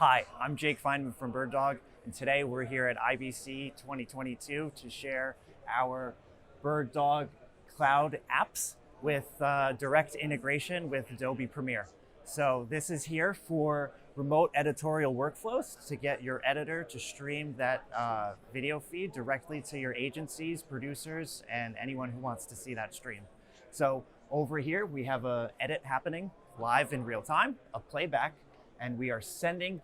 Hi, I'm Jake Finemann from BirdDog, and today we're here at IBC 2022 to share our BirdDog cloud apps with direct integration with Adobe Premiere. So this is here for remote editorial workflows to get your editor to stream that video feed directly to your agencies, producers, and anyone who wants to see that stream. So over here, we have an edit happening live in real time, a playback, and we are sending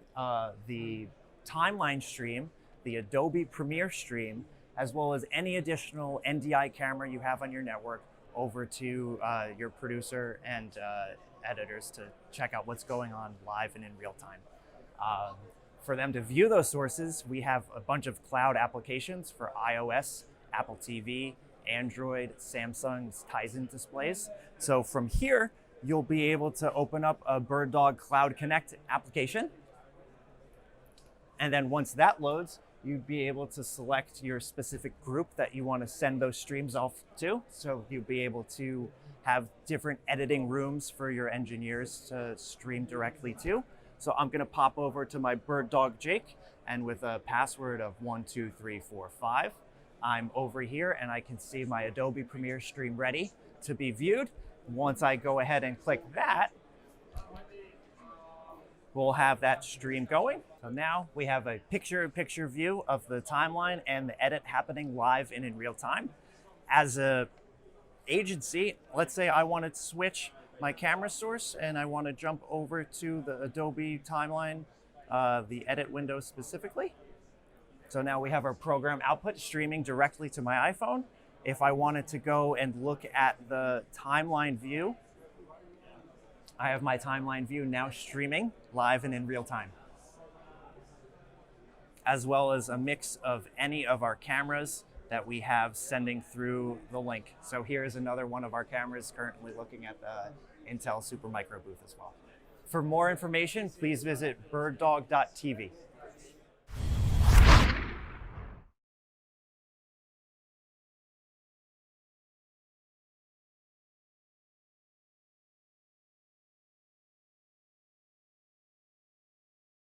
the timeline stream, the Adobe Premiere stream, as well as any additional NDI camera you have on your network over to your producer and editors to check out what's going on live and in real time. For them to view those sources, we have a bunch of cloud applications for iOS, Apple TV, Android, Samsung's Tizen displays. So from here, you'll be able to open up a BirdDog Cloud Connect application. And then once that loads, you'd be able to select your specific group that you want to send those streams off to. So you'll be able to have different editing rooms for your engineers to stream directly to. So I'm going to pop over to my BirdDog Jake, and with a password of 12345, I'm over here and I can see my Adobe Premiere stream ready to be viewed. Once I go ahead and click that, we'll have that stream going. So now we have a picture-in-picture view of the timeline and the edit happening live and in real time. As a agency, let's say I want to switch my camera source and I want to jump over to the Adobe timeline, the edit window specifically. So now we have our program output streaming directly to my iPhone. If I wanted to go and look at the timeline view, I have my timeline view now streaming live and in real time, as well as a mix of any of our cameras that we have sending through the link. So here's another one of our cameras currently looking at the Intel Supermicro booth as well. For more information, please visit birddog.tv.